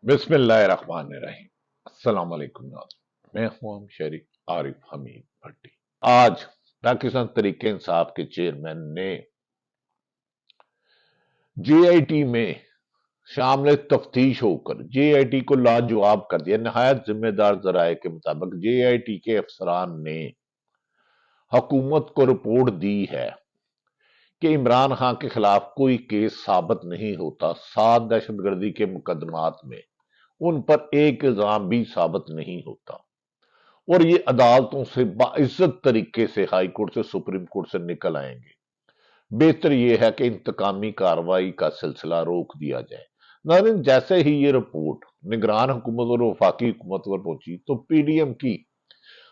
बिस्मिल्लाहिर्रहमानिर्रहीम। अस्सलाम वालेकुम नाज़रीन। मैं हूं शरीफ आरिफ हमीद भट्टी। आज पाकिस्तान तरीके इंसाफ के चेयरमैन ने जेआईटी में शामिल तफ्तीश होकर जेआईटी को लाजवाब कर दिया। नहायत जिम्मेदार जराये के मुताबिक जेआईटी के अफसरान ने हुकूमत को रिपोर्ट दी है कि इमरान खान के खिलाफ कोई केस साबित नहीं होता। 7 दहशतगर्दी के मुकदमात में उन पर एक इल्जाम भी साबित नहीं होता और ये अदालतों से बाइज्जत तरीके से हाई कोर्ट से सुप्रीम कोर्ट से निकल आएंगे। बेहतर यह है कि इंतकामी कार्रवाई का सिलसिला रोक दिया जाए। नाज़रीन, जैसे ही ये रिपोर्ट निगरान हुकूमत और वफाकी हुकूमत पर पहुंची तो पीडीएम की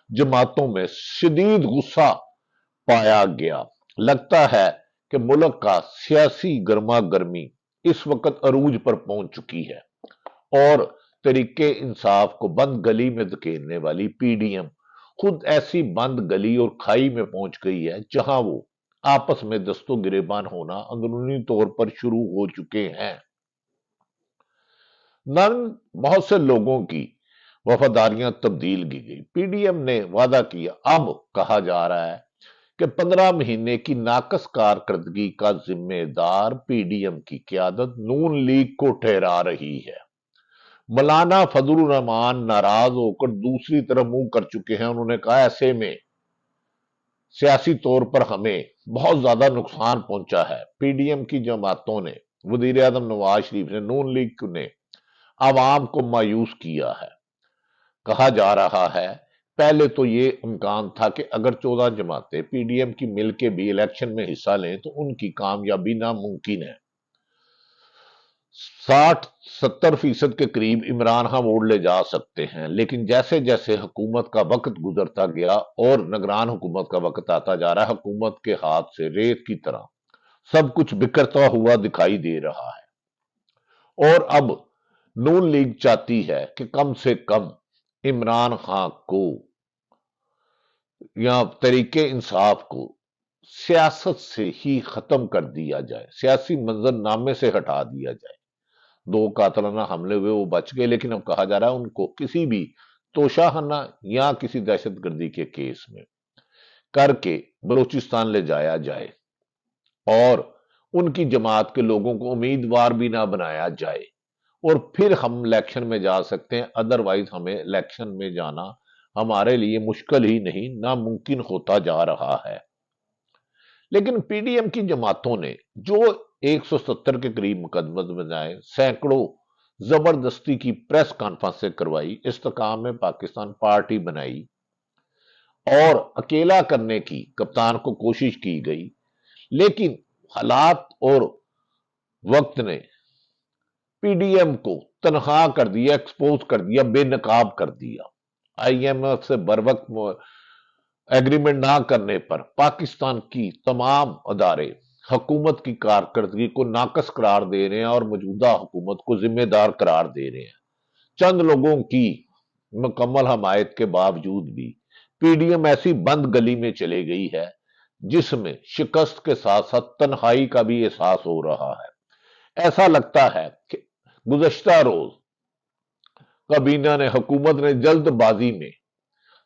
जमातों में शदीद गुस्सा पाया गया। लगता है कि मुल्क का सियासी गर्मा गर्मी इस वक्त अरूज पर पहुंच चुकी है और तरीके इंसाफ को बंद गली में धकेलने वाली पीडीएम खुद ऐसी बंद गली और खाई में पहुंच गई है जहां वो आपस में दस्तों गिरेबान होना अंदरूनी तौर पर शुरू हो चुके हैं। नन बहुत से लोगों की वफादारियां तब्दील की गई। पीडीएम ने वादा किया, अब कहा जा रहा है कि 15 महीने की नाकस कारकर्दगी का जिम्मेदार पीडीएम की क्यादत नून लीग को ठहरा रही है। मौलाना फजलुर रहमान नाराज होकर दूसरी तरफ मुंह कर चुके हैं। उन्होंने कहा, ऐसे में सियासी तौर पर हमें बहुत ज्यादा नुकसान पहुंचा है। पीडीएम की जमातों ने, वजीर आजम नवाज शरीफ ने, नून लीग ने आवाम को मायूस किया है। कहा जा रहा है, पहले तो ये इम्कान था कि अगर 14 जमातें पीडीएम की मिलके भी इलेक्शन में हिस्सा लें तो उनकी कामयाबी नामुमकिन है। 60-70% के करीब इमरान खान वोट ले जा सकते हैं, लेकिन जैसे जैसे हुकूमत का वक्त गुजरता गया और निगरान हुकूमत का वक्त आता जा रहा है, हुकूमत के हाथ से रेत की तरह सब कुछ बिखरता हुआ दिखाई दे रहा है। और अब नून लीग चाहती है कि कम से कम इमरान खान को या तरीके इंसाफ को सियासत से ही खत्म कर दिया जाए, सियासी मंजरनामे से हटा दिया जाए। 2 कातलाना हमले हुए, वो बच गए, लेकिन अब कहा जा रहा है उनको किसी भी तोशाखाना या किसी दहशतगर्दी के केस में करके बलूचिस्तान ले जाया जाए और उनकी जमात के लोगों को उम्मीदवार भी ना बनाया जाए और फिर हम इलेक्शन में जा सकते हैं। अदरवाइज हमें इलेक्शन में जाना हमारे लिए मुश्किल ही नहीं नामुमकिन होता जा रहा है। लेकिन पीडीएम की जमातों ने जो 170 के करीब मुकदमे बनाए, सैकड़ों जबरदस्ती की प्रेस कॉन्फ्रेंस करवाई, इस्तेकाम में पाकिस्तान पार्टी बनाई और अकेला करने की कप्तान को कोशिश की गई, लेकिन हालात और वक्त ने पीडीएम को तनखा कर दिया, एक्सपोज कर दिया, बेनकाब कर दिया। आईएमएफ से बर वक्त एग्रीमेंट ना करने पर पाकिस्तान की तमाम अदारे हुकूमत की कारकर्दगी को नाकस करार दे रहे हैं और मौजूदा हुकूमत को जिम्मेदार करार दे रहे हैं। चंद लोगों की मुकम्मल हमायत के बावजूद भी पीडीएम ऐसी बंद गली में चले गई है जिसमें शिकस्त के साथ साथ तन्हाई का भी एहसास हो रहा है। ऐसा लगता है कि गुज़श्ता रोज काबीना ने, हुकूमत ने जल्दबाजी में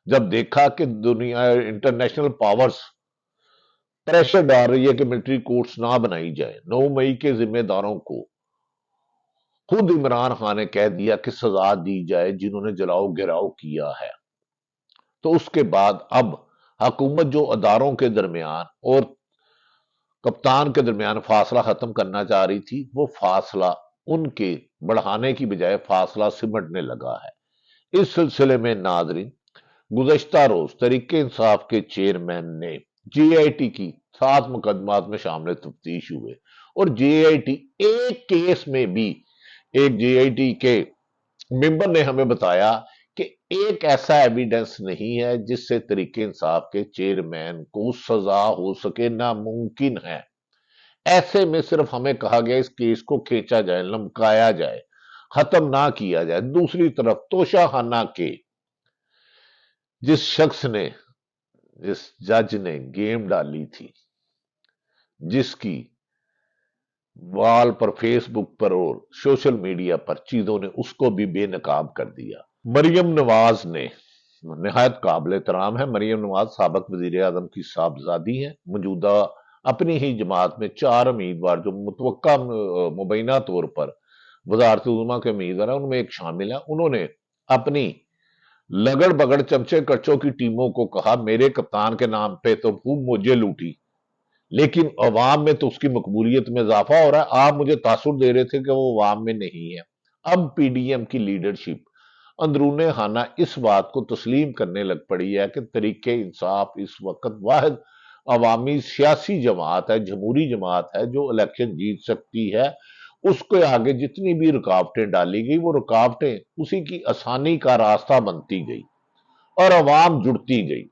जब देखा कि दुनिया इंटरनेशनल पावर्स प्रेशर डाल रही है कि मिलिट्री कोर्ट्स ना बनाई जाए, 9 मई के जिम्मेदारों को खुद इमरान खान ने कह दिया कि सजा दी जाए जिन्होंने जलाओ गिराओ किया है। तो उसके बाद अब हुकूमत जो अदारों के दरमियान और कप्तान के दरमियान फासला खत्म करना चाह रही थी, वो फासला उनके बढ़ाने की बजाय फासला सिमटने लगा है। इस सिलसिले में नाजरीन, गुज़श्ता रोज तरीके इंसाफ के चेयरमैन ने जेआईटी की 7 मुकदमात में शामिल तफ्तीश हुए और जेआईटी एक केस में भी, एक जेआईटी के मेंबर ने हमें बताया कि एक ऐसा एविडेंस नहीं है जिससे तरीके इंसाफ के चेयरमैन को सजा हो सके, नामुमकिन है। ऐसे में सिर्फ हमें कहा गया इस केस को खींचा जाए, लमकाया जाए, खत्म ना किया जाए। दूसरी तरफ तोशाखाना के जिस शख्स ने, जिस जज ने गेम डाली थी, जिसकी वॉल पर, फेसबुक पर और सोशल मीडिया पर चीजों ने उसको भी बेनकाब कर दिया। मरियम नवाज ने, निहायत काबिल एहतराम है, मरियम नवाज साबिक वजीर आजम की साहबजादी है, मौजूदा अपनी ही जमात में 4 उम्मीदवार जो मुतवक्का मुबैना तौर पर वजारत उज़्मा के उम्मीदवार हैं उनमें एक शामिल है। उन्होंने अपनी लगड़ बगड़ चमचे कच्चों की टीमों को कहा मेरे कप्तान के नाम पे तो खूब मौजें लूटी, लेकिन अवाम में तो उसकी मकबूलियत में इजाफा हो रहा है। आप मुझे तासुर दे रहे थे कि वो अवाम में नहीं है। अब पीडीएम की लीडरशिप अंदरूने खाना इस बात को तस्लीम करने लग पड़ी है कि तरीके इंसाफ इस वक्त वाहिद अवामी सियासी जमात है, जमहूरी जमात है जो इलेक्शन जीत सकती है। उसके आगे जितनी भी रुकावटें डाली गई वो रुकावटें उसी की आसानी का रास्ता बनती गई और अवाम जुड़ती गई।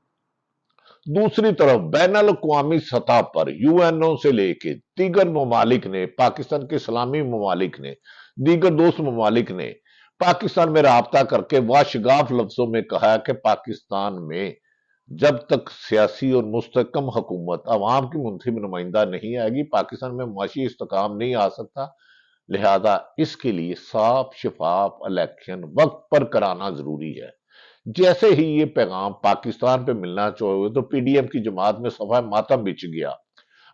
दूसरी तरफ बैन अवी सतह पर यूएनओ से लेके दीगर ममालिक ने, पाकिस्तान के इस्लामी ममालिक ने, दीगर दोस्त ममालिक ने पाकिस्तान में राबता करके वाशगाफ लफ्जों में कहा है कि पाकिस्तान में जब तक सियासी और मुस्तकम हुकूमत अवाम की मुंतखब नुमाइंदा नहीं आएगी पाकिस्तान में माशी इस्तेकाम नहीं आ सकता। लिहाजा इसके लिए साफ शफाफ इलेक्शन वक्त पर कराना जरूरी है। जैसे ही ये पैगाम पाकिस्तान पे मिलना चाहिए तो पीडीएम की जमात में सफा मातम बिछ गया।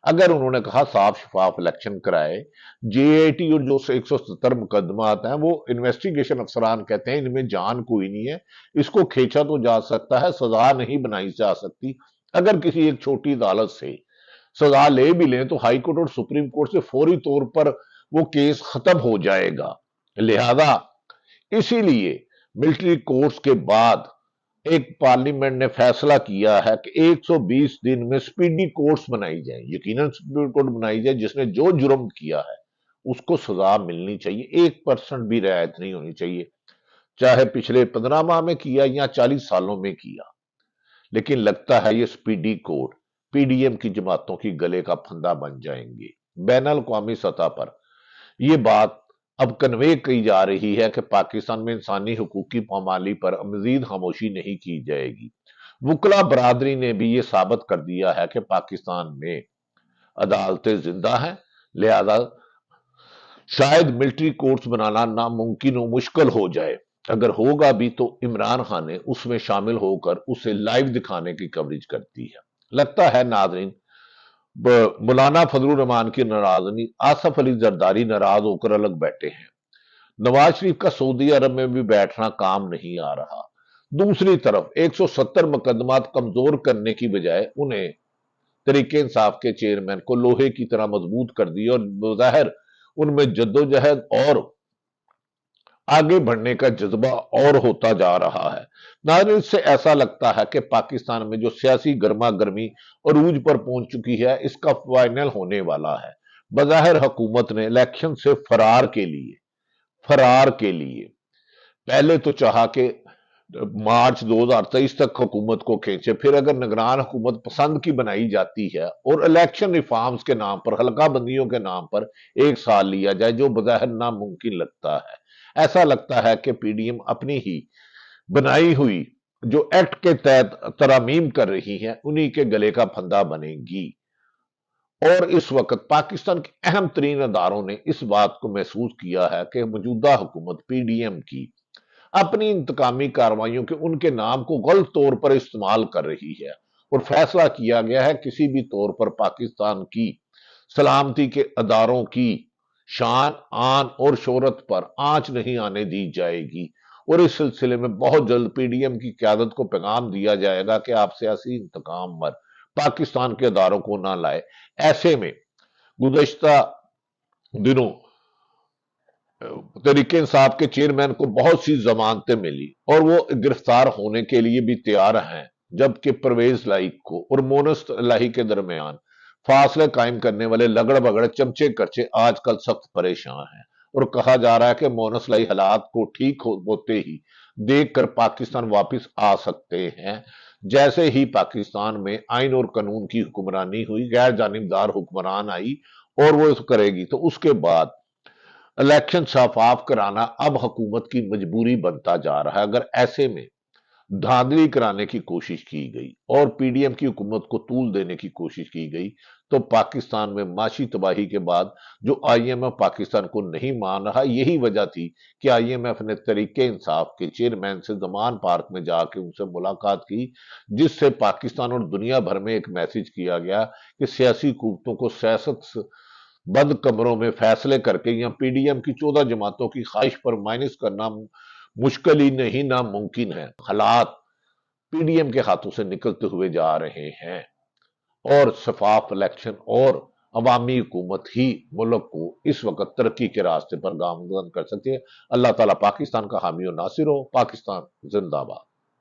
अगर उन्होंने कहा साफ शफाफ इलेक्शन कराए, जेएटी और जो 170 मुकदमात हैं वो इन्वेस्टिगेशन अफसरान कहते हैं इनमें जान कोई नहीं है, इसको खींचा तो जा सकता है, सजा नहीं बनाई जा सकती। अगर किसी एक छोटी अदालत से सजा ले भी लें तो हाई कोर्ट और सुप्रीम कोर्ट से फौरी तौर पर वो केस खत्म हो जाएगा। लिहाजा इसीलिए मिलिट्री कोर्ट्स के बाद एक पार्लियामेंट ने फैसला किया है कि 120 दिन में स्पीडी कोर्ट्स बनाई जाए, यकीनन स्पीडी कोर्ट बनाई जाए जिसने जो जुर्म किया है उसको सजा मिलनी चाहिए, 1% भी रियायत नहीं होनी चाहिए, चाहे पिछले 15 माह में किया या 40 सालों में किया। लेकिन लगता है ये स्पीडी कोर्ट पीडीएम की जमातों की गले का फंदा बन जाएंगे। बैन अवी सतह पर यह बात अब कन्वे की जा रही है कि पाकिस्तान में इंसानी हकूक की पामाली पर मजीद खामोशी नहीं की जाएगी। वकला बरादरी ने भी ये साबित कर दिया है कि पाकिस्तान में अदालतें जिंदा हैं, लिहाजा शायद मिलिट्री कोर्ट्स बनाना नामुमकिन और मुश्किल हो जाए। अगर होगा भी तो इमरान खान ने उसमें शामिल होकर उसे लाइव दिखाने की कवरेज करती है। लगता है नाजरीन मौलाना फजलुर रहमान की नाराजगी, आसफ अली जरदारी नाराज होकर अलग बैठे हैं। नवाज शरीफ का सऊदी अरब में भी बैठना काम नहीं आ रहा। दूसरी तरफ 170 मुकदमात कमजोर करने की बजाय उन्हें तरीके इंसाफ के चेयरमैन को लोहे की तरह मजबूत कर दिया और बज़ाहिर उनमें जद्दोजहद और आगे बढ़ने का जज्बा और होता जा रहा है। नाज़रीन इससे ऐसा लगता है कि पाकिस्तान में जो सियासी गर्मा गर्मी अरूज पर पहुंच चुकी है इसका फाइनल होने वाला है। बज़ाहिर हुकूमत ने इलेक्शन से फरार के लिए पहले तो चाहा कि मार्च 2023 तक हुकूमत को खींचे, फिर अगर निगरान हुकूमत पसंद की बनाई जाती है और इलेक्शन रिफॉर्म्स के नाम पर, हल्का बंदियों के नाम पर 1 साल लिया जाए जो बज़ाहिर नामुमकिन लगता है। ऐसा लगता है कि पीडीएम अपनी ही बनाई हुई जो एक्ट के तहत तरामीम कर रही है उन्हीं के गले का फंदा बनेगी। और इस वक्त पाकिस्तान के अहम तरीन अदारों ने इस बात को महसूस किया है कि मौजूदा हुकूमत पीडीएम की अपनी इंतकामी कार्रवाइयों के उनके नाम को गलत तौर पर इस्तेमाल कर रही है और फैसला किया गया है किसी भी तौर पर पाकिस्तान की सलामती के अदारों की शान, आन और शोहरत पर आंच नहीं आने दी जाएगी। और इस सिलसिले में बहुत जल्द पीडीएम की क्यादत को पैगाम दिया जाएगा कि आप सियासी इंतकाम पर पाकिस्तान के अदारों को ना लाए। ऐसे में गुज़श्ता दिनों तरीके इंसाफ के चेयरमैन को बहुत सी जमानतें मिली और वो गिरफ्तार होने के लिए भी तैयार हैं, जबकि परवेज लाइक को और मोनस लाही के दरमियान फासले कायम करने वाले लगड़ बगड़ चमचे करचे आजकल सख्त परेशान हैं। और कहा जा रहा है कि मोनस लाई हालात को ठीक होते ही देखकर पाकिस्तान वापस आ सकते हैं। जैसे ही पाकिस्तान में आइन और कानून की हुक्मरानी हुई, गैर जानिबदार हुक्मरान आई और वो इसको करेगी तो उसके बाद इलेक्शन शफाफ कराना अब हुकूमत की मजबूरी बनता जा रहा है। अगर ऐसे में धांधली कराने की कोशिश की गई और पीडीएम की हुकूमत को तूल देने की कोशिश की गई, तो पाकिस्तान में माशी तबाही के बाद जो आईएमएफ पाकिस्तान को नहीं मान रहा, यही वजह थी कि आईएमएफ ने तरीके इंसाफ के चेयरमैन से जमान पार्क में जाके उनसे मुलाकात की, जिससे पाकिस्तान और दुनिया भर में एक मैसेज किया गया कि सियासी कुव्वतों को सियासत बंद कमरों में फैसले करके या पीडीएम की 14 जमातों की ख्वाहिश पर माइनस करना मुश्किल ही नहीं नामुमकिन है। हालात पीडीएम के हाथों से निकलते हुए जा रहे हैं और शफाफ इलेक्शन और अवामी हुकूमत ही मुल्क को इस वक्त तरक्की के रास्ते पर गामजन कर सकती है। अल्लाह ताला पाकिस्तान का हामी और नासिर हो। पाकिस्तान जिंदाबाद।